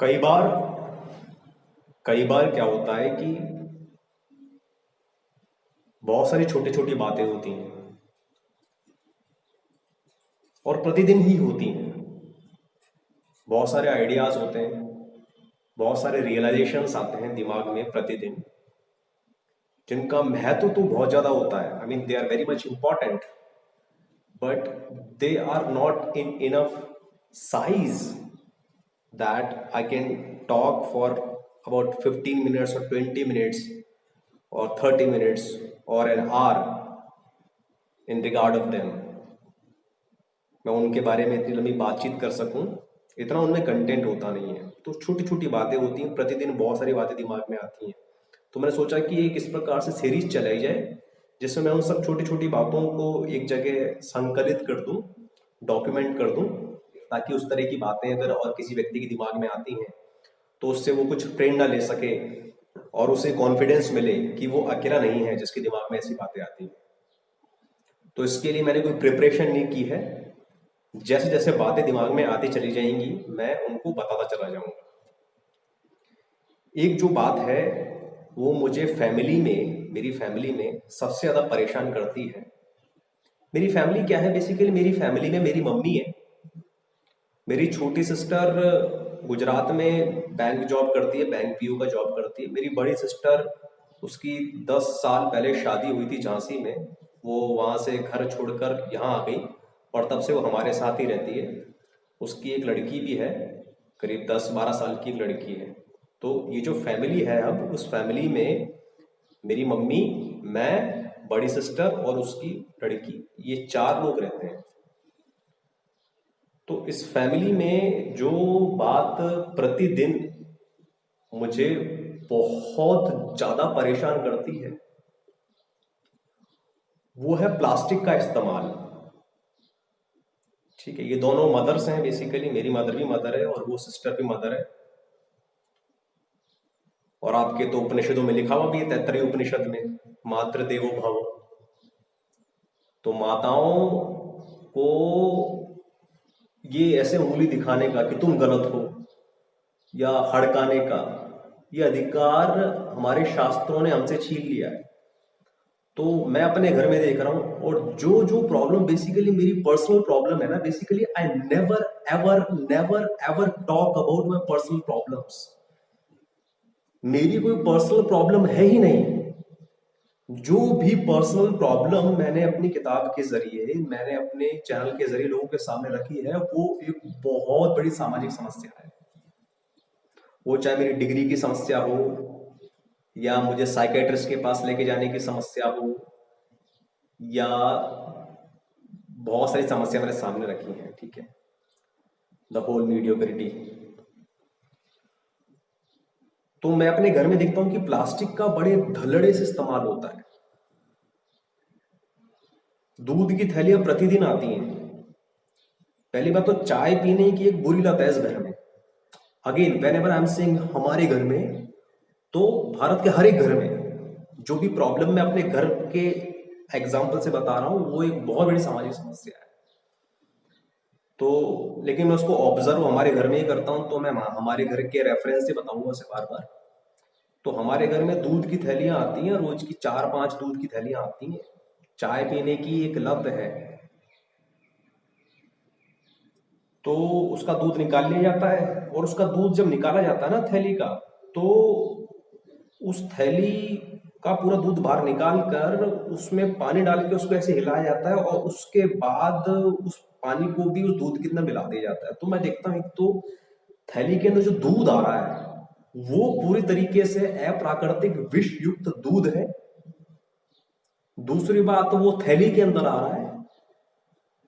कई बार कई बार क्या होता है कि बहुत सारी छोटी छोटी बातें होती हैं और प्रतिदिन ही होती हैं। बहुत सारे आइडियाज होते हैं, बहुत सारे रियलाइजेशंस आते हैं दिमाग में प्रतिदिन, जिनका महत्व तो बहुत ज्यादा होता है। I mean they are very much important, but they are not in enough size that I can talk for about 15 minutes or 20 minutes or 30 minutes or an hour in regard of them। मैं उनके बारे में इतनी लंबी बातचीत कर सकूं, इतना उनमें कंटेंट होता नहीं है। तो छोटी छोटी बातें होती हैं, प्रतिदिन बहुत सारी बातें दिमाग में आती हैं। तो मैंने सोचा कि एक इस प्रकार से सीरीज चलाई जाए जिसमें मैं उन सब छोटी छोटी बातों को एक जगह संकलित कर दूं, डॉक्यूमेंट कर दूं, ताकि उस तरह की बातें अगर और किसी व्यक्ति के दिमाग में आती हैं तो उससे वो कुछ प्रेरणा ले सके और उसे कॉन्फिडेंस मिले कि वो अकेला नहीं है जिसके दिमाग में ऐसी बातें आती हैं। तो इसके लिए मैंने कोई प्रिपरेशन नहीं की है। जैसे जैसे बातें दिमाग में आती चली जाएंगी मैं उनको बताता चला जाऊंगा। एक जो बात है वो मुझे मेरी फैमिली में सबसे ज्यादा परेशान करती है। मेरी फैमिली क्या है, बेसिकली मेरी फैमिली में मेरी मम्मी है, मेरी छोटी सिस्टर गुजरात में बैंक जॉब करती है, बैंक पीओ का जॉब करती है। मेरी बड़ी सिस्टर, उसकी 10 साल पहले शादी हुई थी झांसी में, वो वहाँ से घर छोड़कर यहाँ आ गई और तब से वो हमारे साथ ही रहती है। उसकी एक लड़की भी है, करीब 10-12 साल की एक लड़की है। तो ये जो फैमिली है, अब उस फैमिली में मेरी मम्मी, मैं, बड़ी सिस्टर और उसकी लड़की, ये 4 लोग रहते हैं। तो इस फैमिली में जो बात प्रतिदिन मुझे बहुत ज्यादा परेशान करती है वो है प्लास्टिक का इस्तेमाल। ठीक है, ये दोनों मदर्स हैं, बेसिकली मेरी मदर भी मदर है और वो सिस्टर भी मदर है। और आपके तो उपनिषदों में लिखा हुआ भी है, 33 उपनिषद में, मातृ देवो भव। तो माताओं को ये ऐसे उंगली दिखाने का कि तुम गलत हो या हड़काने का, ये अधिकार हमारे शास्त्रों ने हमसे छीन लिया है। तो मैं अपने घर में देख रहा हूँ, और जो जो प्रॉब्लम बेसिकली मेरी पर्सनल प्रॉब्लम है ना, basically I never ever talk about my personal problems. मेरी कोई पर्सनल प्रॉब्लम है ही नहीं। जो भी पर्सनल प्रॉब्लम मैंने अपनी किताब के जरिए, मैंने अपने चैनल के जरिए लोगों के सामने रखी है, वो एक बहुत बड़ी सामाजिक समस्या है। वो चाहे मेरी डिग्री की समस्या हो, या मुझे साइकेट्रिस्ट के पास लेके जाने की समस्या हो, या बहुत सारी समस्या मेरे सामने रखी हैं। ठीक है, द होल मीडियोक्रिटी। तो मैं अपने घर में देखता हूं कि प्लास्टिक का बड़े धड़ल्ले से इस्तेमाल होता है। दूध की थैलियां प्रतिदिन आती हैं। पहली बात तो चाय पीने की एक बुरी लत है इस घर में। Again when ever I am saying हमारे घर में, तो भारत के हर एक घर में जो भी प्रॉब्लम मैं अपने घर के एग्जाम्पल से बता रहा हूं, वो एक बहुत बड़ी सामाजिक समस्या है। तो लेकिन मैं उसको ऑब्जर्व हमारे घर में ही करता हूं, तो मैं हमारे घर के रेफरेंस से बताऊंगा उसे बार बार। तो हमारे घर में दूध की थैलियां आती हैं, रोज की 4-5 दूध की थैलियां आती हैं। चाय पीने की एक लत है, तो उसका दूध निकाल लिया जाता है। और उसका दूध जब निकाला जाता है ना थैली का, तो उस थैली का पूरा दूध बाहर निकाल कर उसमें पानी डाल के उसको ऐसे हिलाया जाता है, और उसके बाद उस पानी को भी उस दूध के अंदर मिला दिया जाता है। तो मैं देखता हूँ, एक तो थैली के अंदर जो दूध आ रहा है वो पूरी तरीके से अप्राकृतिक विष युक्त दूध है। दूसरी बात, वो थैली के अंदर आ रहा है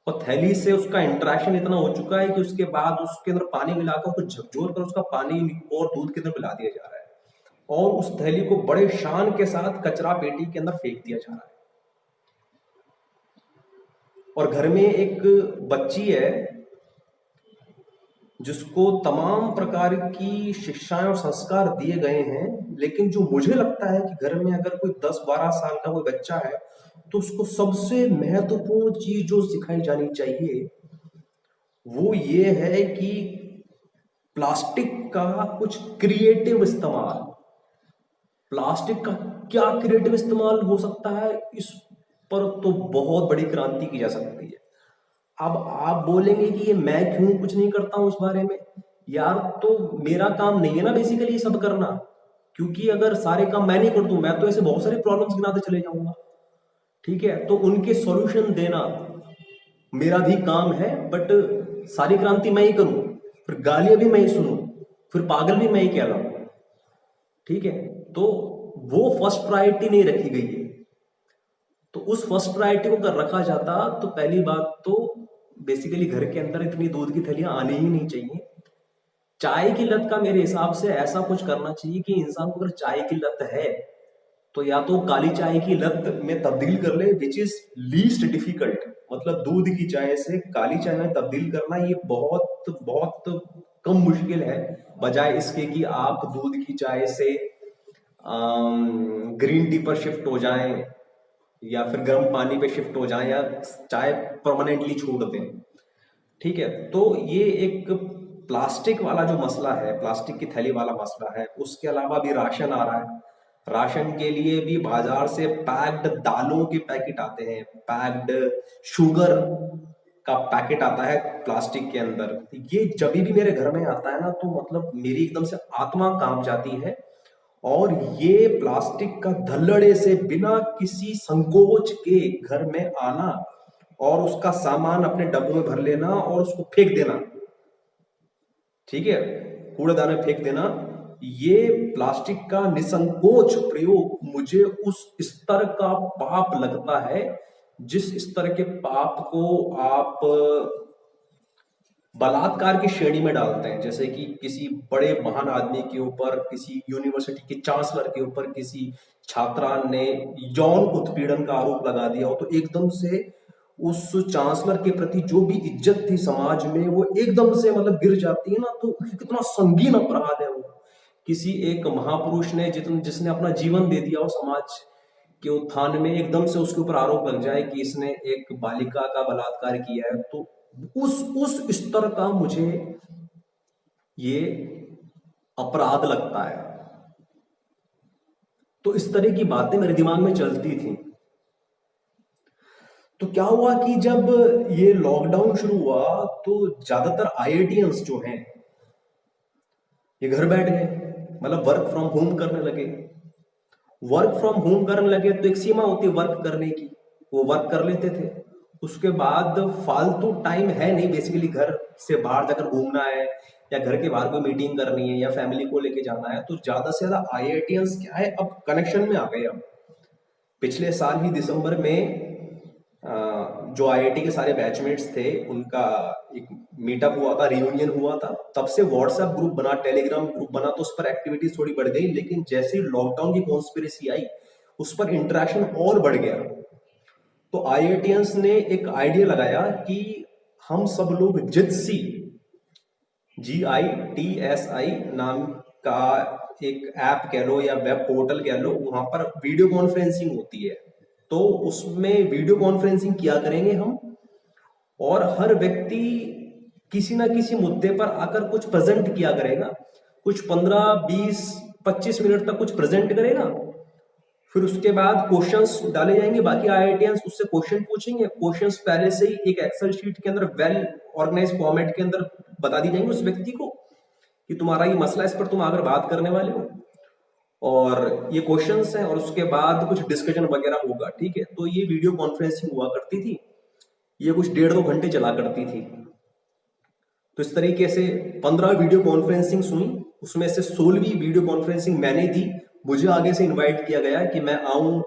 और थैली से उसका इंटरेक्शन इतना हो चुका है कि उसके बाद उसके अंदर पानी मिलाकर उसको झकझोर कर उसका पानी और दूध के अंदर मिला दिया जा रहा है, और उस थैली को बड़े शान के साथ कचरा पेटी के अंदर फेंक दिया जा रहा है। और घर में एक बच्ची है जिसको तमाम प्रकार की शिक्षाएं और संस्कार दिए गए हैं, लेकिन जो मुझे लगता है कि घर में अगर कोई 10-12 साल का कोई बच्चा है, तो उसको सबसे महत्वपूर्ण चीज जो सिखाई जानी चाहिए वो ये है कि प्लास्टिक का कुछ क्रिएटिव इस्तेमाल, प्लास्टिक का क्या क्रिएटिव इस्तेमाल हो सकता है, इस पर तो बहुत बड़ी क्रांति की जा सकती है। अब आप बोलेंगे कि ये मैं क्यों कुछ नहीं करता हूं उस बारे में, यार तो मेरा काम नहीं है ना बेसिकली ये सब करना, क्योंकि अगर सारे काम मैं नहीं कर दूं, मैं तो ऐसे बहुत सारे प्रॉब्लम्स गिनाते चले जाऊंगा। ठीक है, तो उनके सॉल्यूशन देना मेरा भी काम है, बट सारी क्रांति मैं ही करूं, फिर गालियां भी मैं ही सुनूं, फिर पागल भी मैं ही कहलाऊं। ठीक है, तो वो फर्स्ट प्रायोरिटी नहीं रखी गई है। तो उस फर्स्ट प्रायोरिटी को अगर रखा जाता तो पहली बात तो बेसिकली घर के अंदर इतनी दूध की थैलियां आनी ही नहीं चाहिए। चाय की लत का मेरे हिसाब से ऐसा कुछ करना चाहिए कि इंसान को अगर चाय की लत है तो या तो काली चाय की लत में तब्दील कर ले, विच इज लीस्ट डिफिकल्ट। मतलब दूध की चाय से काली चाय में तब्दील करना ये बहुत बहुत कम मुश्किल है, बजाय इसके कि आप दूध की चाय से ग्रीन टी पर शिफ्ट हो जाएं या फिर गर्म पानी पे शिफ्ट हो जाएं या चाय परमानेंटली छोड़ दें। ठीक है, तो ये एक प्लास्टिक वाला जो मसला है, प्लास्टिक की थैली वाला मसला है। उसके अलावा भी राशन आ रहा है, राशन के लिए भी बाजार से पैक्ड दालों के पैकेट आते हैं, पैक्ड शुगर का पैकेट आता है प्लास्टिक के अंदर। ये जब भी मेरे घर में आता है ना तो मतलब मेरी एकदम से आत्मा कांप जाती है। और ये प्लास्टिक का धल्लड़े से बिना किसी संकोच के घर में आना और उसका सामान अपने डब्बों में भर लेना और उसको फेंक देना, ठीक है, कूड़ेदान में फेंक देना, ये प्लास्टिक का निसंकोच प्रयोग मुझे उस स्तर का पाप लगता है जिस स्तर के पाप को आप बलात्कार की श्रेणी में डालते हैं। जैसे कि किसी बड़े महान आदमी के ऊपर, किसी यूनिवर्सिटी के चांसलर के ऊपर किसी छात्रा ने यौन उत्पीड़न का आरोप लगा दिया हो तो एकदम से उस चांसलर के प्रति जो भी इज्जत थी समाज में वो एकदम से मतलब गिर जाती है ना। तो कितना संगीन अपराध है वो। किसी एक महापुरुष ने जिसने अपना जीवन दे दिया हो समाज के उत्थान में, एकदम से उसके ऊपर आरोप लग जाए कि इसने एक बालिका का बलात्कार किया है, तो उस स्तर का मुझे ये अपराध लगता है। तो इस तरह की बातें मेरे दिमाग में चलती थी। तो क्या हुआ कि जब ये लॉकडाउन शुरू हुआ तो ज्यादातर आईआईटियंस जो हैं ये घर बैठ गए, मतलब वर्क फ्रॉम होम करने लगे। वर्क फ्रॉम होम करने लगे तो एक सीमा होती है वर्क करने की, वो वर्क कर लेते थे। उसके बाद फालतू टाइम है नहीं बेसिकली, घर से बाहर जाकर घूमना है या घर के बाहर कोई मीटिंग करनी है या फैमिली को लेके जाना है, तो ज्यादा से ज्यादा आईआईटियंस क्या है अब कनेक्शन में आ गए। अब पिछले साल ही दिसंबर में जो आईआईटी के सारे बैचमेट्स थे उनका एक मीटअप हुआ था, रियूनियन हुआ था। तब से व्हाट्सएप ग्रुप बना, टेलीग्राम ग्रुप बना, तो उस पर एक्टिविटीज थोड़ी बढ़ गई। लेकिन जैसे ही लॉकडाउन की कॉन्स्पिरेसी आई उस पर इंटरेक्शन और बढ़ गया। तो आईआईटियंस ने एक आइडिया लगाया कि हम सब लोग जित्सी, GITSI नाम का एक ऐप कह लो या वेब पोर्टल कह लो, वहां पर वीडियो कॉन्फ्रेंसिंग होती है। तो उसमें वीडियो कॉन्फ्रेंसिंग किया करेंगे हम, और हर व्यक्ति किसी ना किसी मुद्दे पर आकर कुछ प्रेजेंट किया करेगा, कुछ 15 20 25 मिनट तक कुछ प्रेजेंट करेगा। फिर उसके बाद क्वेश्चंस डाले जाएंगे, बाकी आईआईटियंस उससे क्वेश्चन पूछेंगे। क्वेश्चंस पहले से ही एक एक्सेल शीट के अंदर वेल ऑर्गेनाइज फॉर्मेट के अंदर बता दी जाएंगे उस व्यक्ति को कि तुम्हारा ये मसला, इस पर तुम आकर बात करने वाले हो और ये क्वेश्चंस हैं, और उसके बाद कुछ डिस्कशन वगैरह होगा। ठीक है, तो ये वीडियो कॉन्फ्रेंसिंग हुआ करती थी, ये कुछ 1.5-2 घंटे चला करती थी। तो इस तरीके से 15 वीडियो कॉन्फ्रेंसिंग सुनी, उसमें से 16वीं वीडियो कॉन्फ्रेंसिंग मैंने दी। मुझे आगे से इनवाइट किया गया कि मैं आऊं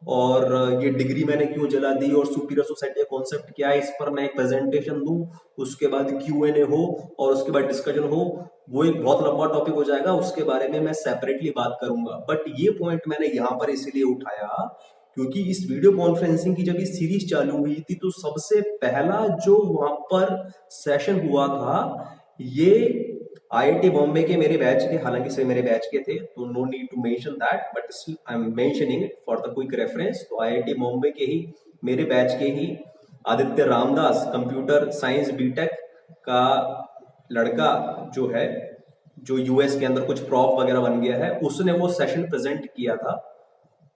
और ये डिग्री मैंने क्यों जला दी और सुपीरियर सोसाइटी का कॉन्सेप्ट क्या है, इस पर मैं एक प्रेजेंटेशन दूं, उसके बाद Q&A हो और उसके बाद डिस्कशन हो। वो एक बहुत लंबा टॉपिक हो जाएगा, उसके बारे में मैं सेपरेटली बात करूंगा। बट ये पॉइंट मैंने यहाँ पर इसलिए उठाया क्योंकि इस वीडियो कॉन्फ्रेंसिंग की जब ये सीरीज चालू हुई थी तो सबसे पहला जो वहां पर सेशन हुआ था ये आईआईटी बॉम्बे के मेरे बैच के, हालांकि से मेरे बैच के थे तो no need to mention that, but still I am mentioning it for the quick reference. तो आईआईटी बॉम्बे के ही मेरे बैच के ही Aditya Ramdas, computer science BTech का लड़का जो है, जो यूएस के अंदर कुछ प्रॉप वगैरह बन गया है, उसने वो सेशन प्रेजेंट किया था।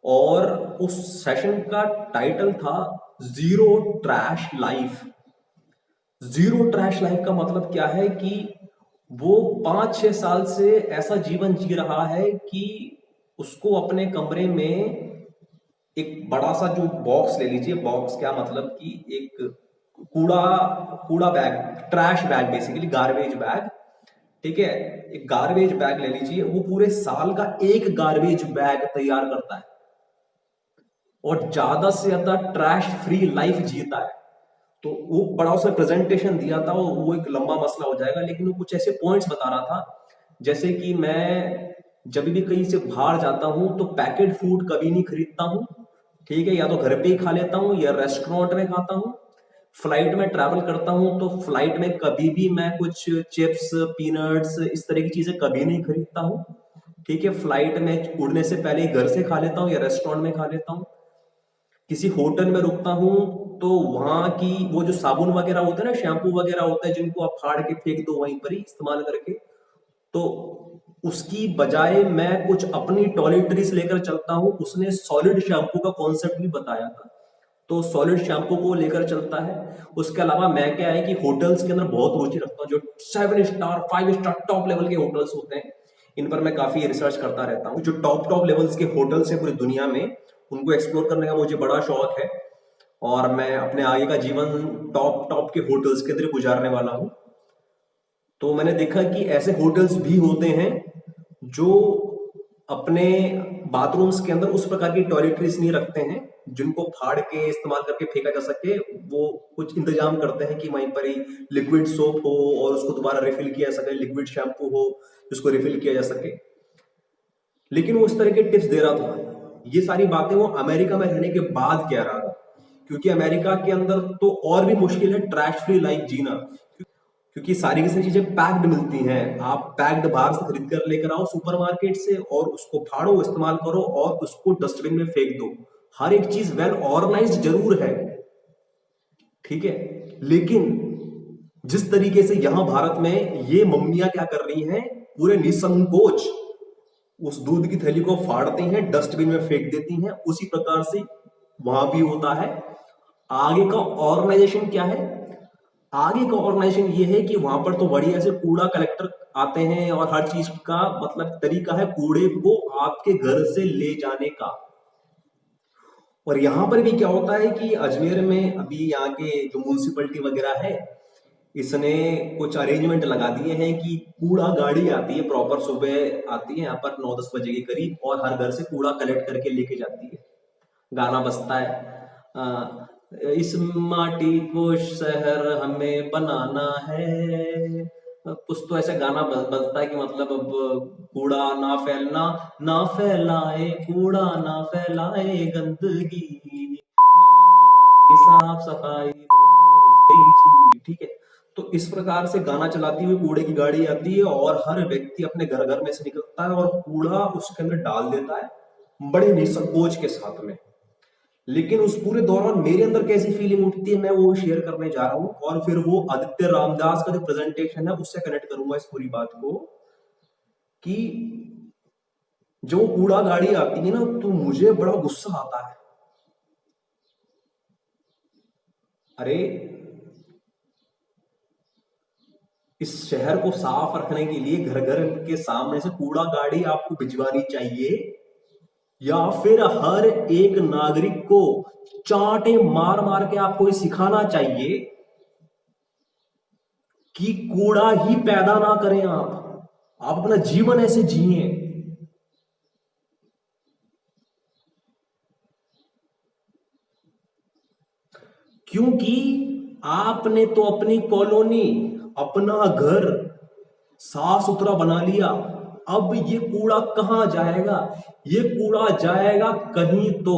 और उस सेशन का टाइटल था zero trash life. Zero trash life का मतलब क्या है कि वो 5-6 साल से ऐसा जीवन जी रहा है कि उसको अपने कमरे में एक बड़ा सा जो बॉक्स ले लीजिए, बॉक्स क्या मतलब कि एक कूड़ा कूड़ा bag, trash bag, basically garbage bag, ठीक है, एक गार्बेज बैग ले लीजिए, वो पूरे साल का एक गार्बेज बैग तैयार करता है और ज्यादा से ज्यादा ट्रैश फ्री लाइफ जीता है। तो वो बड़ा उसने प्रेजेंटेशन दिया था, वो एक लंबा मसला हो जाएगा, लेकिन वो कुछ ऐसे पॉइंट्स बता रहा था, जैसे कि मैं जब भी कहीं से बाहर जाता हूं तो पैकेट फूड कभी नहीं खरीदता हूं, ठीक है, या तो घर पे ही खा लेता हूं या रेस्टोरेंट में खाता हूं। फ्लाइट में ट्रैवल करता हूं तो फ्लाइट में कभी भी मैं कुछ चिप्स, पीनट्स, इस तरह की चीजें कभी नहीं खरीदता हूं, ठीक है। फ्लाइट में उड़ने से पहले ही घर से खा लेता हूं या रेस्टोरेंट में खा लेता हूं। किसी होटल में रुकता हूं तो वहां की वो जो साबुन वगैरह होता है ना, शैम्पू वगैरह होता है, जिनको आप फाड़ के फेंक दो वहीं पर ही इस्तेमाल करके, तो उसकी बजाय मैं कुछ अपनी टॉयलेटरीज लेकर चलता हूं। उसने सॉलिड शैम्पू का कॉन्सेप्ट भी बताया था, तो सॉलिड शैम्पू को लेकर चलता है। उसके अलावा मैं क्या है कि होटल्स के अंदर बहुत रुचि रखता हूँ, जो 7 स्टार 5 स्टार टॉप लेवल के होटल्स होते हैं, इन पर मैं काफी रिसर्च करता रहता हूँ। जो टॉप टॉप लेवल्स के होटल्स हैं पूरी दुनिया में, उनको एक्सप्लोर करने का मुझे बड़ा शौक है और मैं अपने आगे का जीवन टॉप टॉप के होटल्स के अंदर गुजारने वाला हूँ। तो मैंने देखा कि ऐसे होटल्स भी होते हैं जो अपने बाथरूम्स के अंदर उस प्रकार की टॉयलेटरीज नहीं रखते हैं जिनको फाड़ के इस्तेमाल करके फेंका जा सके। वो कुछ इंतजाम करते हैं कि वहीं पर ही लिक्विड सोप हो और उसको दोबारा रिफिल किया जा सके, लिक्विड शैम्पू हो जिसको रिफिल किया जा सके। लेकिन वो उस तरह के टिप्स दे रहा था। ये सारी बातें वो अमेरिका में रहने के बाद कह रहा था, क्योंकि अमेरिका के अंदर तो और भी मुश्किल है ट्रैश फ्री लाइफ जीना, क्योंकि सारी की सारी चीजें पैक्ड मिलती हैं। आप पैक्ड बाहर से खरीद कर लेकर आओ सुपरमार्केट से और उसको फाड़ो, इस्तेमाल करो और उसको डस्टबिन में फेंक दो। हर एक चीज वेल ऑर्गेनाइज्ड जरूर है, ठीक है, लेकिन जिस तरीके से यहां भारत में ये मम्मियां क्या कर रही हैं, पूरे निसंकोच उस दूध की थैली को फाड़ती हैं, डस्टबिन में फेंक देती हैं, उसी प्रकार से वहां भी होता है। आगे का ऑर्गेनाइजेशन क्या है? आगे का ऑर्गेनाइजेशन ये है कि वहां पर तो बढ़िया से कूड़ा कलेक्टर आते हैं और हर चीज का मतलब तरीका है कूड़े को आपके घर से ले जाने का। और यहां पर भी क्या होता है कि अजमेर में अभी यहाँ के जो म्यूनसिपलिटी वगैरह है, इसने कुछ अरेंजमेंट लगा दिए हैं कि कूड़ा गाड़ी आती है, प्रॉपर सुबह आती है यहाँ पर 9-10 बजे के करीब और हर घर से कूड़ा कलेक्ट करके लेके जाती है। गाना बजता है, अ, इस माटी को शहर हमें बनाना है। कुछ तो ऐसा गाना बजता है कि मतलब अब कूड़ा ना फैलना, ना फैलाए कूड़ा, ना फैलाए गंदगी, माँ चुरा के साफ सफाई घोड़े में घुस गई छी, ठीक है। तो इस प्रकार से गाना चलाती हुई कूड़े की गाड़ी आती है और हर व्यक्ति अपने घर घर में से निकलता है और कूड़ा उसके अंदर डाल देता है बड़े निसंकोच के साथ में। लेकिन उस पूरे दौरान मेरे अंदर कैसी फीलिंग उठती है मैं वो शेयर करने जा रहा हूं, और फिर वो आदित्य रामदास का जो प्रेजेंटेशन है उससे कनेक्ट करूंगा इस पूरी बात को, कि जो कूड़ा गाड़ी आती है ना तो मुझे बड़ा गुस्सा आता है। अरे, इस शहर को साफ रखने के लिए घर घर के सामने से कूड़ा गाड़ी आपको भिजवानी चाहिए, या फिर हर एक नागरिक को चांटे मार मार के आपको ये सिखाना चाहिए कि कूड़ा ही पैदा ना करें आप अपना जीवन ऐसे जिए। क्योंकि आपने तो अपनी कॉलोनी, अपना घर साफ सुथरा बना लिया, अब ये कूड़ा कहां जाएगा? ये कूड़ा जाएगा कहीं तो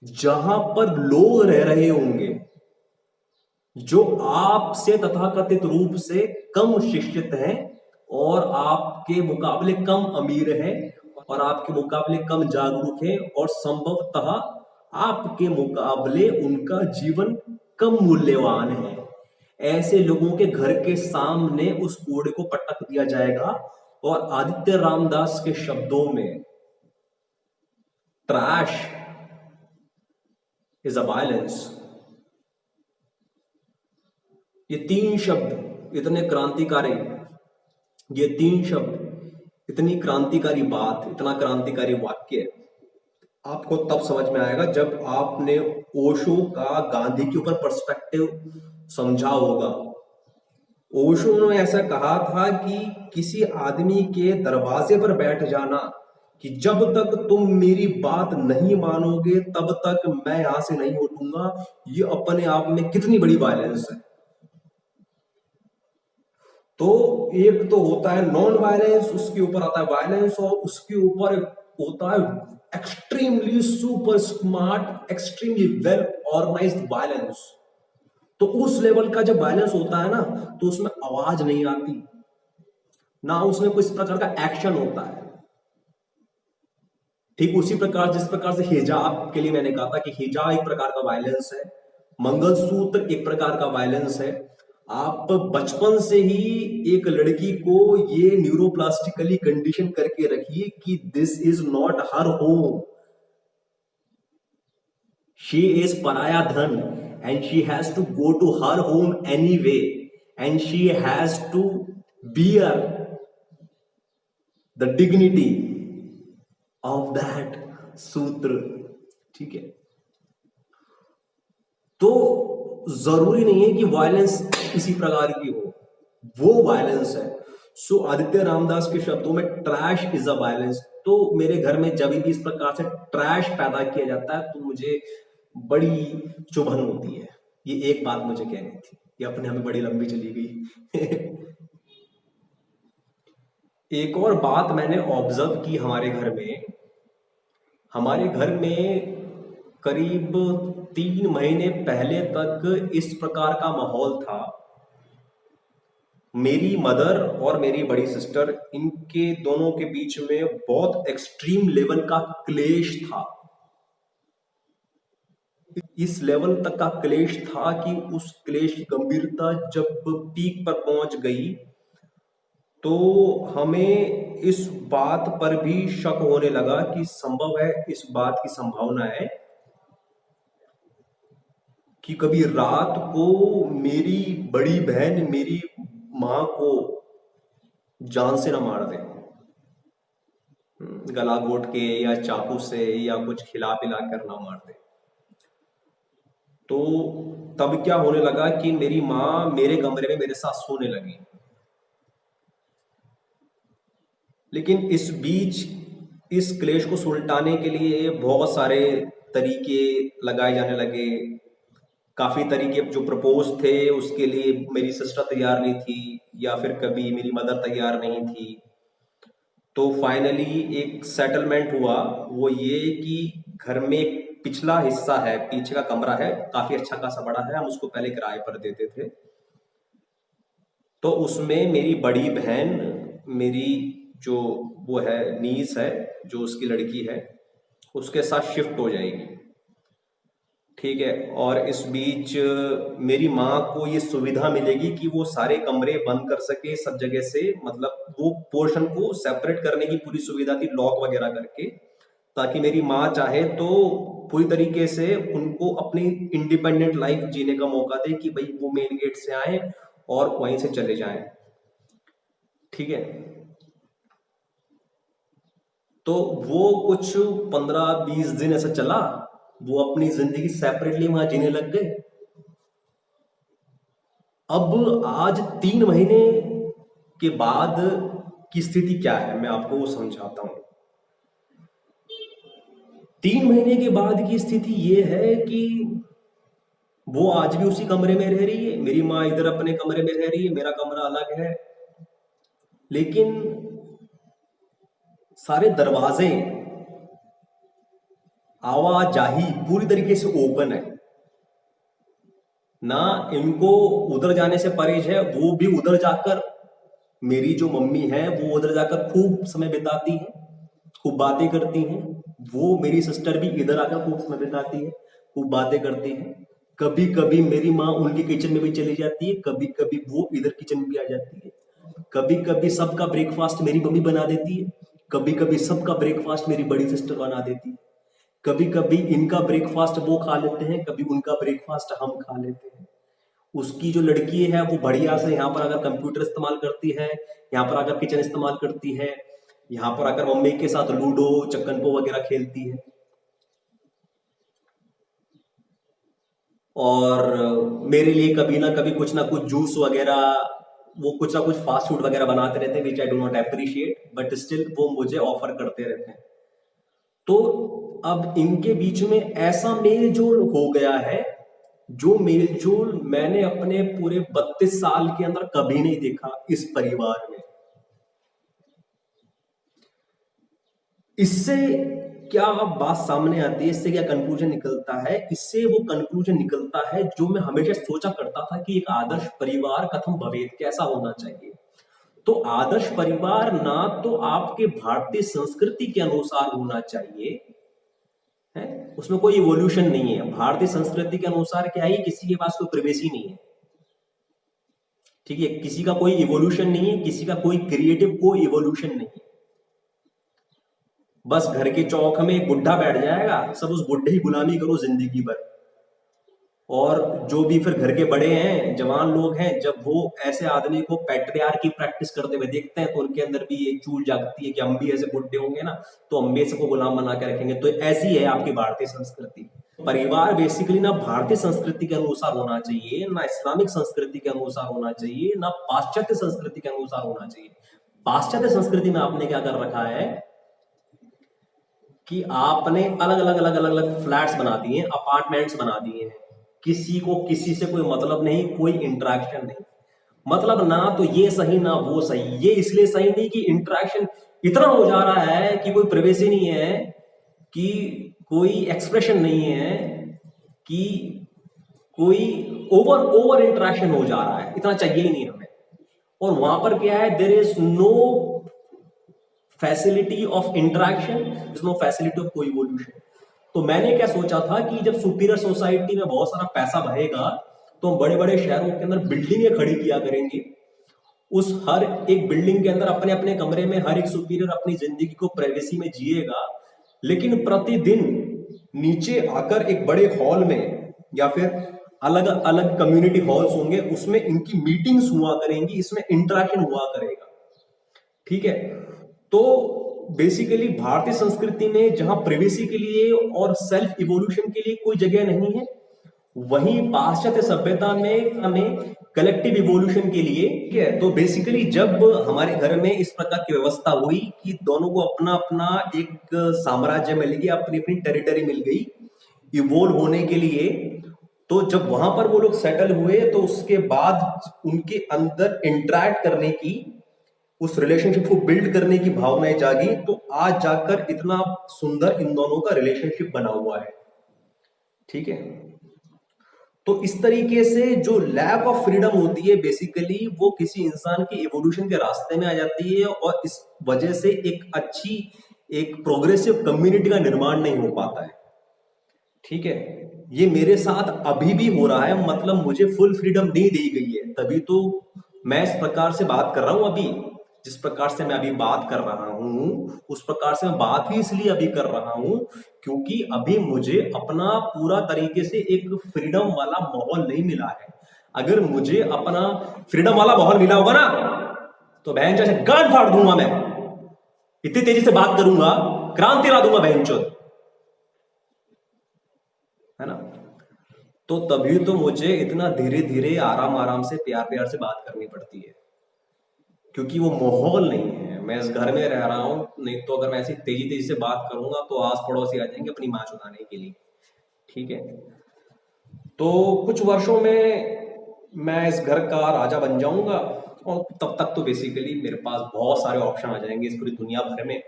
जहां पर लोग रह रहे होंगे जो आपसे तथाकथित रूप से कम शिक्षित हैं और आपके मुकाबले कम अमीर हैं और आपके मुकाबले कम जागरूक हैं और संभवतः आपके मुकाबले उनका जीवन कम मूल्यवान है। ऐसे लोगों के घर के सामने उस कूड़े को पटक दिया जाएगा। और आदित्य रामदास के शब्दों में ट्रैश इज अ वायलेंस। ये तीन शब्द इतने क्रांतिकारी, ये तीन शब्द इतनी क्रांतिकारी बात, इतना क्रांतिकारी वाक्य आपको तब समझ में आएगा जब आपने ओशो का गांधी के ऊपर पर्सपेक्टिव समझा होगा। ओशो ने ऐसा कहा था कि किसी आदमी के दरवाजे पर बैठ जाना कि जब तक तुम मेरी बात नहीं मानोगे तब तक मैं यहां से नहीं उठूंगा, ये अपने आप में कितनी बड़ी वायलेंस है। तो एक तो होता है नॉन वायलेंस, उसके ऊपर आता है वायलेंस, और उसके ऊपर होता है extremely super smart, extremely well organised violence. तो उस लेवल का जब वायलेंस होता है ना, तो उसमें आवाज नहीं आती, ना उसमें कोई इस प्रकार का एक्शन होता है। ठीक उसी प्रकार जिस प्रकार से हिजाब के लिए मैंने कहा था कि हिजाब एक प्रकार का वायलेंस है, मंगलसूत्र एक प्रकार का वायलेंस है। आप बचपन से ही एक लड़की को ये न्यूरोप्लास्टिकली कंडीशन करके रखिए कि this is not her home, she is पराया धन and she has to go to her home anyway and she has to bear the dignity of that सूत्र। ठीक है, तो जरूरी नहीं है कि वायलेंस इसी प्रकार की हो, वो वायलेंस है। सो आदित्य रामदास के शब्दों में ट्रैश इज अ वायलेंस। तो मेरे घर में जब भी इस प्रकार से ट्रैश पैदा किया जाता है तो मुझे बड़ी चुभन होती है। ये एक बात मुझे कहनी थी, ये अपने हमें बड़ी लंबी चली गई। एक और बात मैंने ऑब्जर्व की हमारे घर में करीब 3 महीने पहले तक इस प्रकार का माहौल था। मेरी मदर और मेरी बड़ी सिस्टर, इनके दोनों के बीच में बहुत एक्सट्रीम लेवल का क्लेश था। इस लेवल तक का क्लेश था कि उस क्लेश की गंभीरता जब पीक पर पहुंच गई तो हमें इस बात पर भी शक होने लगा कि संभव है, इस बात की संभावना है कि कभी रात को मेरी बड़ी बहन मेरी मां को जान से ना मार दे, गला घोट के या चाकू से या कुछ खिला पिला कर ना मार दे। तो तब क्या होने लगा कि मेरी माँ मेरे कमरे में मेरे साथ सोने लगी। लेकिन इस बीच इस क्लेश को सुलटाने के लिए बहुत सारे तरीके लगाए जाने लगे। काफी तरीके जो प्रपोज थे उसके लिए मेरी सिस्टर तैयार नहीं थी, या फिर कभी मेरी मदर तैयार नहीं थी। तो फाइनली एक सेटलमेंट हुआ, वो ये कि घर में एक पिछला हिस्सा है, पीछे का कमरा है, काफी अच्छा खासा बड़ा है, हम उसको पहले किराए पर देते थे। तो उसमें मेरी बड़ी बहन, मेरी जो वो है नीस है, जो उसकी लड़की है, उसके साथ शिफ्ट हो जाएगी। ठीक है, और इस बीच मेरी माँ को ये सुविधा मिलेगी कि वो सारे कमरे बंद कर सके सब जगह से, मतलब वो पोर्शन को सेपरेट करने की पूरी सुविधा थी लॉक वगैरह करके, ताकि मेरी माँ चाहे तो पूरी तरीके से उनको अपनी इंडिपेंडेंट लाइफ जीने का मौका दे कि भाई वो मेन गेट से आए और वहीं से चले जाएं। ठीक है, तो वो कुछ 15-20 दिन ऐसा चला, वो अपनी जिंदगी सेपरेटली वहां जीने लग गए। अब आज 3 महीने के बाद की स्थिति क्या है मैं आपको वो समझाता हूं। 3 महीने के बाद की स्थिति ये है कि वो आज भी उसी कमरे में रह रही है, मेरी माँ इधर अपने कमरे में रह रही है, मेरा कमरा अलग है, लेकिन सारे दरवाजे आवाजाही पूरी तरीके से ओपन है। ना इनको उधर जाने से परहेज है, वो भी उधर जाकर, मेरी जो मम्मी है वो उधर जाकर खूब समय बिताती है, खूब बातें करती हैं। वो मेरी सिस्टर भी इधर आकर खूब समय बिताती है, खूब बातें करती हैं। कभी कभी मेरी माँ उनके किचन में भी चली जाती है, कभी कभी वो इधर किचन में भी आ जाती है। कभी कभी सबका ब्रेकफास्ट मेरी मम्मी बना देती है, कभी कभी सबका ब्रेकफास्ट मेरी बड़ी सिस्टर बना देती है। कभी कभी इनका ब्रेकफास्ट वो खा लेते हैं, कभी उनका ब्रेकफास्ट हम खा लेते हैं। उसकी जो लड़की है वो बढ़िया से यहाँ पर अगर कंप्यूटर इस्तेमाल करती है, यहाँ पर अगर किचन इस्तेमाल करती है, यहाँ पर अगर मम्मी के साथ लूडो चक्कनपो वगैरह खेलती है। और मेरे लिए कभी ना कभी कुछ ना कुछ जूस वगैरह, वो कुछ ना कुछ फास्ट फूड वगैरह बनाते रहते हैं, which I do not appreciate, but still वो मुझे ऑफर करते रहते हैं। तो अब इनके बीच में ऐसा मेल जोल हो गया है, जो मेल जोल मैंने अपने पूरे 32 साल के अंदर कभी नहीं देखा इस परिवार में। इससे क्या बात सामने आती है, इससे क्या कंक्लूजन निकलता है? इससे वो कंक्लूजन निकलता है जो मैं हमेशा सोचा करता था कि एक आदर्श परिवार कथम भवेत, कैसा होना चाहिए। तो आदर्श परिवार ना तो आपके भारतीय संस्कृति के अनुसार होना चाहिए, है, उसमें कोई इवोल्यूशन नहीं है। भारतीय संस्कृति के अनुसार क्या है, किसी के पास कोई प्रिवेसी नहीं है, ठीक है, किसी का कोई इवोल्यूशन नहीं है, किसी का कोई क्रिएटिव कोई इवोल्यूशन नहीं है। बस घर के चौक में एक बुढ़ा बैठ जाएगा, सब उस बुढ़े ही गुलामी करो जिंदगी भर। और जो भी फिर घर के बड़े हैं, जवान लोग हैं, जब वो ऐसे आदमी को पैट्रियार्की की प्रैक्टिस करते हुए देखते हैं तो उनके अंदर भी एक चूल जागती है कि हम भी ऐसे बुढ़े होंगे ना तो हम भी सबको गुलाम बना के रखेंगे। तो ऐसी है आपकी भारतीय संस्कृति। परिवार बेसिकली ना भारतीय संस्कृति के अनुसार होना चाहिए, ना इस्लामिक संस्कृति के अनुसार होना चाहिए, ना पाश्चात्य संस्कृति के अनुसार होना चाहिए। पाश्चात्य संस्कृति में आपने क्या कर रखा है कि आपने अलग अलग अलग अलग अलग फ्लैट्स बना दिए, अपार्टमेंट्स बना दिए हैं, किसी को किसी से कोई मतलब नहीं, कोई इंटरेक्शन नहीं। मतलब ना तो ये सही ना वो सही, ये इसलिए सही नहीं कि इंटरेक्शन इतना हो जा रहा है कि कोई प्राइवेसी नहीं है, कि कोई एक्सप्रेशन नहीं है, कि कोई ओवर ओवर इंटरेक्शन हो जा रहा है, इतना चाहिए ही नहीं हमें। और वहां पर क्या है, there is no facility of interaction, is no facility of coevolution. तो मैंने क्या सोचा था कि जब सुपीरियर सोसाइटी में बहुत सारा पैसा बहेगा तो हम बड़े बड़े शहरों के अंदर बिल्डिंगें खड़ी किया करेंगे। उस हर एक बिल्डिंग के अंदर अपने अपने कमरे में हर एक सुपीरियर अपनी जिंदगी को प्राइवेसी में जिएगा, लेकिन प्रतिदिन नीचे आकर एक बड़े हॉल में या फिर अलग अलग कम्युनिटी हॉल्स होंगे, उसमें इनकी मीटिंग्स हुआ करेंगी, इसमें इंटरेक्शन हुआ करेगा, ठीक है। तो बेसिकली भारतीय संस्कृति में जहां प्रिवेसी के लिए और सेल्फ इवोल्यूशन के लिए कोई जगह नहीं है, वहीं पाश्चात्य सभ्यता में कलेक्टिव इवोल्यूशन के लिए, ठीक है। तो बेसिकली जब हमारे घर में इस प्रकार की व्यवस्था हुई कि दोनों को अपना अपना एक साम्राज्य मिल गया, अपनी अपनी टेरिटरी मिल गई इवोल्व होने के लिए, तो जब वहां पर वो लोग सेटल हुए तो उसके बाद उनके अंदर इंटरेक्ट करने की, उस रिलेशनशिप को बिल्ड करने की भावनाएं जागी, तो आज जाकर इतना सुंदर इन दोनों का रिलेशनशिप बना हुआ है, ठीक है। तो इस तरीके से जो लैक ऑफ फ्रीडम होती है बेसिकली वो किसी इंसान की इवोल्यूशन के रास्ते में आ जाती है, और इस वजह से एक अच्छी एक प्रोग्रेसिव कम्युनिटी का निर्माण नहीं हो पाता है, ठीक है। ये मेरे साथ अभी भी हो रहा है, मतलब मुझे फुल फ्रीडम नहीं दी गई है, तभी तो मैं इस प्रकार से बात कर रहा हूं। अभी जिस प्रकार से मैं अभी बात कर रहा हूं उस प्रकार से मैं बात ही इसलिए अभी कर रहा हूं क्योंकि अभी मुझे अपना पूरा तरीके से एक फ्रीडम वाला माहौल नहीं मिला है। अगर मुझे अपना फ्रीडम वाला माहौल मिला होगा ना तो बहन जैसे गांड फाड़ दूंगा, मैं इतनी तेजी से बात करूंगा, क्रांति ला दूंगा बहन चोद, है ना। तो तभी तो मुझे इतना धीरे धीरे आराम आराम से प्यार प्यार से बात करनी पड़ती है, क्योंकि वो माहौल नहीं है। मैं इस घर में रह रहा हूं, नहीं तो अगर मैं ऐसी तेजी तेजी से बात करूंगा तो आस पड़ोसी आ जाएंगे अपनी मां चुराने के लिए, ठीक है। तो कुछ वर्षों में मैं इस घर का राजा बन जाऊंगा, और तब तक तो बेसिकली मेरे पास बहुत सारे ऑप्शन आ जाएंगे इस पूरी दुनिया भर में।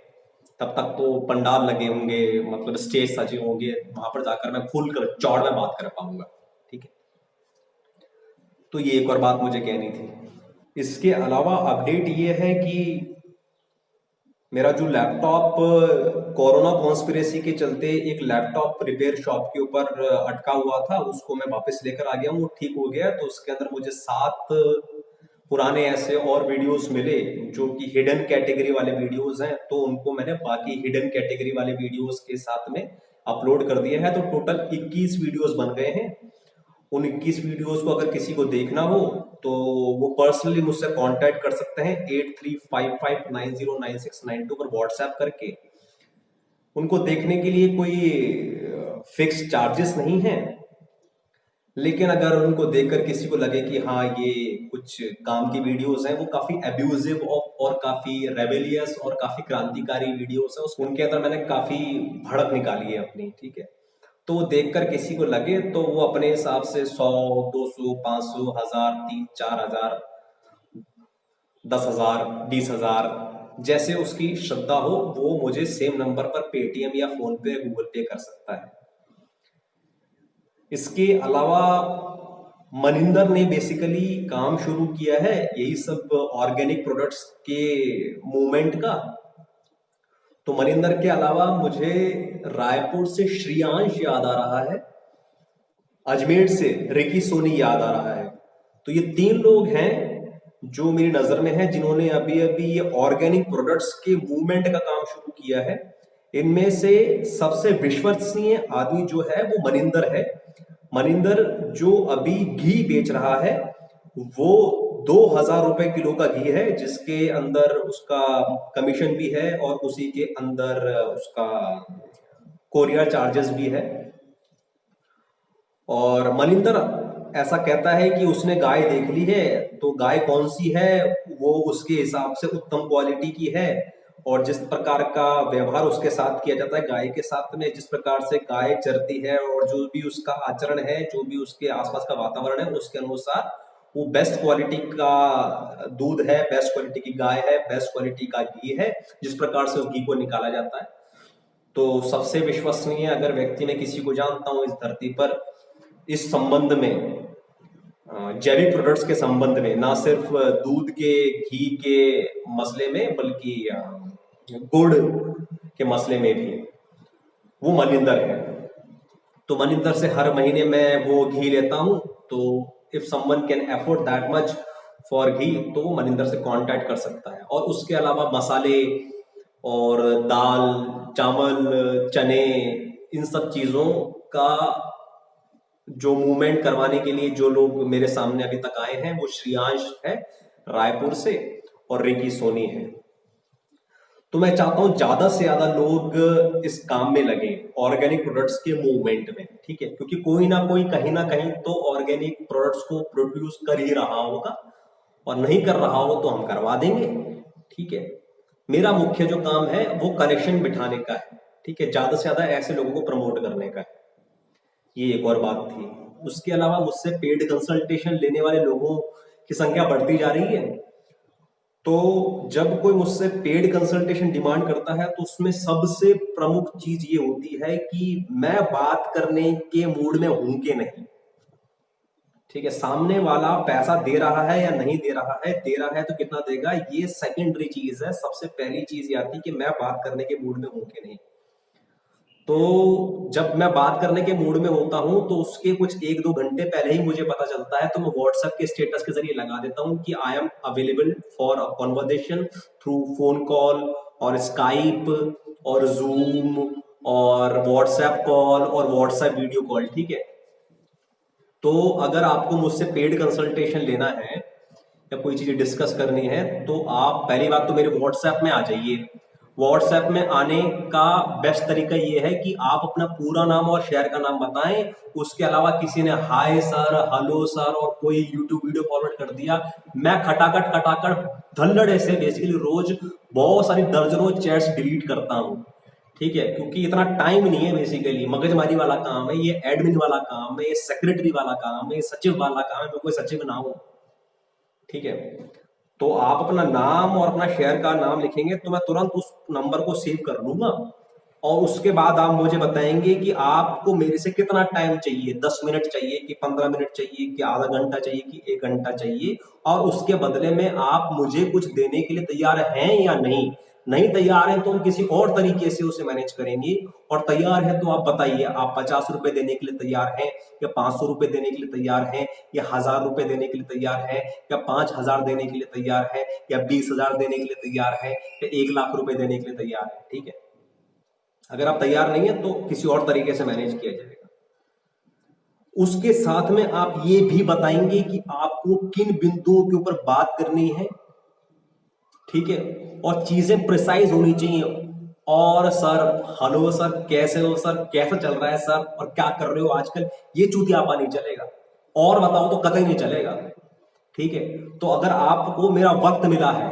तब तक तो पंडाल लगे होंगे, मतलब स्टेज सजे होंगे, वहां पर जाकर मैं खुल कर चौड़ में बात कर पाऊंगा, ठीक है। तो ये एक और बात मुझे कहनी थी। इसके अलावा अपडेट ये है कि मेरा जो लैपटॉप कोरोना कॉन्स्पिरेसी के चलते एक लैपटॉप रिपेयर शॉप के ऊपर अटका हुआ था, उसको मैं वापस लेकर आ गया हूँ, वो ठीक हो गया। तो उसके अंदर मुझे 7 पुराने ऐसे और वीडियोस मिले जो कि हिडन कैटेगरी वाले वीडियोस हैं, तो उनको मैंने बाकी हिडन कैटेगरी वाले वीडियोस के साथ में अपलोड कर दिया है। तो टोटल 21 वीडियोस बन गए हैं। उन 21 वीडियोस को अगर किसी को देखना हो तो वो पर्सनली मुझसे कांटेक्ट कर सकते हैं 8355909692 पर व्हाट्सएप करके। उनको देखने के लिए कोई फिक्स चार्जेस नहीं है, लेकिन अगर उनको देखकर किसी को लगे कि हाँ ये कुछ काम की वीडियोस हैं, वो काफी एब्यूजिव और काफी रेबेलियस और काफी क्रांतिकारी वीडियोस हैं, उनके अंदर मैंने काफी भड़क निकाली है अपनी, ठीक है। तो देखकर किसी को लगे तो वो अपने हिसाब से 100, 200, 500, 1000, 3, 4000, 10,000, 20,000 जैसे उसकी श्रद्धा हो, वो मुझे सेम नंबर पर पेटीएम या फोन पे या गूगल पे कर सकता है। इसके अलावा मनिंदर ने बेसिकली काम शुरू किया है यही सब ऑर्गेनिक प्रोडक्ट्स के मूवमेंट का। तो मनिंदर के अलावा मुझे रायपुर से श्रेयांश याद आ रहा है, अजमेर से रिकी सोनी याद आ रहा है। तो ये 3 लोग हैं जो मेरी नजर में हैं जिन्होंने अभी अभी ये ऑर्गेनिक प्रोडक्ट्स के मूवमेंट का काम शुरू किया है। इनमें से सबसे विश्वसनीय आदमी जो है वो मनिंदर है। मनिंदर जो अभी घी बेच रहा है वो 2,000 रुपए किलो का घी है, जिसके अंदर उसका कमीशन भी है और उसी के अंदर उसका कोरियर चार्जेस भी है। और मनिंदर ऐसा कहता है कि उसने गाय देख ली है, तो गाय कौन सी है वो उसके हिसाब से उत्तम क्वालिटी की है, और जिस प्रकार का व्यवहार उसके साथ किया जाता है गाय के साथ में, जिस प्रकार से गाय चरती है और जो भी उसका आचरण है, जो भी उसके आसपास का वातावरण है, उसके अनुसार वो बेस्ट क्वालिटी का दूध है, बेस्ट क्वालिटी की गाय है, बेस्ट क्वालिटी का घी है, जिस प्रकार से उस घी को निकाला जाता है। तो सबसे विश्वसनीय अगर व्यक्ति मैं किसी को जानता हूं इस धरती पर इस संबंध में, जैविक प्रोडक्ट्स के संबंध में, ना सिर्फ दूध के घी के मसले में बल्कि गुड़ के मसले में भी, वो मनिंदर है। तो मनिंदर से हर महीने मैं वो घी लेता हूं। तो if someone can afford that much for ghee तो वो मनिंदर से कांटेक्ट कर सकता है। और उसके अलावा मसाले और दाल, चावल, चने, इन सब चीजों का जो मूवमेंट करवाने के लिए जो लोग मेरे सामने अभी तक आए हैं वो श्रेयांश है रायपुर से और रिकी सोनी है। तो मैं चाहता हूं ज्यादा से ज्यादा लोग इस काम में लगे ऑर्गेनिक प्रोडक्ट्स के मूवमेंट में, ठीक है, क्योंकि कोई ना कोई कहीं ना कहीं तो ऑर्गेनिक प्रोडक्ट्स को प्रोड्यूस कर ही रहा होगा, और नहीं कर रहा हो तो हम करवा देंगे, ठीक है। मेरा मुख्य जो काम है वो कनेक्शन बिठाने का है, ठीक है, ज्यादा से ज्यादा ऐसे लोगों को प्रमोट करने का है। ये एक और बात थी। उसके अलावा मुझसे पेड कंसल्टेशन लेने वाले लोगों की संख्या बढ़ती जा रही है। तो जब कोई मुझसे पेड कंसल्टेशन डिमांड करता है तो उसमें सबसे प्रमुख चीज ये होती है कि मैं बात करने के मूड में हूं कि नहीं, ठीक है। सामने वाला पैसा दे रहा है या नहीं दे रहा है, दे रहा है तो कितना देगा, ये सेकेंडरी चीज है। सबसे पहली चीज ये आती है कि मैं बात करने के मूड में हूं कि नहीं। तो जब मैं बात करने के मूड में होता हूं तो उसके कुछ 1-2 घंटे पहले ही मुझे पता चलता है, तो मैं व्हाट्सएप के स्टेटस के जरिए लगा देता हूं कि I am available for a conversation through phone call और स्काइप और जूम और व्हाट्सएप कॉल और व्हाट्सएप वीडियो कॉल, ठीक है। तो अगर आपको मुझसे पेड कंसल्टेशन लेना है या कोई चीज डिस्कस करनी है तो आप पहली बात तो मेरे व्हाट्सएप में आ जाइए। व्हाट्सएप में आने का बेस्ट तरीका ये है कि आप अपना पूरा नाम और शहर का नाम बताएं। उसके अलावा किसी ने हाय सर, हेलो सर और कोई यूट्यूब वीडियो फॉरवर्ड कर दिया, मैं खटाखट खटाखट धल्लड़ से बेसिकली रोज बहुत सारी दर्जनों चैट्स डिलीट करता हूं, ठीक है, क्योंकि इतना टाइम नहीं है। बेसिकली मगजमारी वाला काम है ये, एडमिन वाला काम है ये, सेक्रेटरी वाला काम है ये, सचिव वाला काम है, मैं कोई सचिव ना हूं, ठीक है। तो आप अपना नाम और अपना शेयर का नाम लिखेंगे तो मैं तुरंत उस नंबर को सेव कर लूंगा, और उसके बाद आप मुझे बताएंगे कि आपको मेरे से कितना टाइम चाहिए, 10 मिनट चाहिए कि 15 मिनट चाहिए कि आधा घंटा चाहिए कि 1 घंटा चाहिए, और उसके बदले में आप मुझे कुछ देने के लिए तैयार हैं या नहीं। नहीं तैयार है तो हम किसी और तरीके से उसे मैनेज करेंगे, और तैयार है तो आप बताइए, आप 50 रुपए देने के लिए तैयार हैं, या 500 रुपए देने के लिए तैयार हैं, या 1000 रुपए देने के लिए तैयार हैं, या 5000 देने के लिए तैयार है, या 20,000 देने के लिए तैयार है, या 1 लाख रुपए देने के लिए तैयार है। ठीक है, अगर आप तैयार नहीं है तो किसी और तरीके से मैनेज किया जाएगा। उसके साथ में आप ये भी बताएंगे कि आपको किन बिंदुओं के ऊपर बात करनी है। ठीक है, और चीजें प्रिसाइज होनी चाहिए। और सर, हेलो सर, कैसे हो सर, कैसा चल रहा है सर, और क्या कर रहे हो आजकल, ये चूतियापा नहीं चलेगा। और बताओ तो कतई नहीं चलेगा। ठीक है, तो अगर आपको मेरा वक्त मिला है,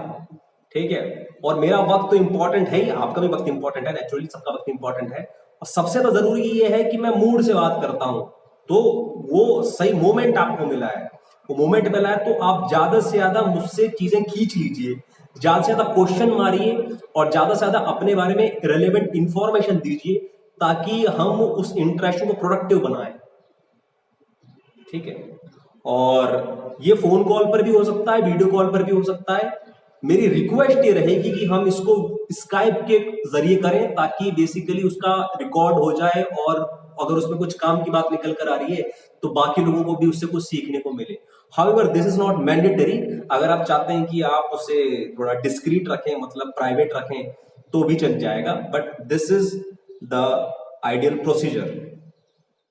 ठीक है, और मेरा वक्त तो इंपॉर्टेंट है ही, आपका भी वक्त इंपॉर्टेंट है, नेचुरली सबका वक्त इंपॉर्टेंट है, और सबसे तो जरूरी ये है कि मैं मूड से बात करता हूं, तो वो सही मोमेंट आपको मिला है, वो मोमेंट मिला है, तो आप ज्यादा से ज्यादा मुझसे चीजें खींच लीजिए, ज्यादा से ज्यादा क्वेश्चन मारिए, और ज्यादा से ज्यादा अपने बारे में रिलेवेंट इंफॉर्मेशन दीजिए, ताकि हम उस इंटरेक्शन को प्रोडक्टिव बनाएं। ठीक है, और ये फोन कॉल पर भी हो सकता है, वीडियो कॉल पर भी हो सकता है। मेरी रिक्वेस्ट ये रहेगी कि हम इसको स्काइप के जरिए करें, ताकि बेसिकली उसका रिकॉर्ड हो जाए, और अगर उसमें कुछ काम की बात निकल कर आ रही है तो बाकी लोगों को भी उससे कुछ सीखने को मिले। However this is not mandatory. अगर आप चाहते हैं कि आप उसे थोड़ा डिस्क्रीट रखें, मतलब प्राइवेट रखें, तो भी चल जाएगा, but this is the ideal procedure.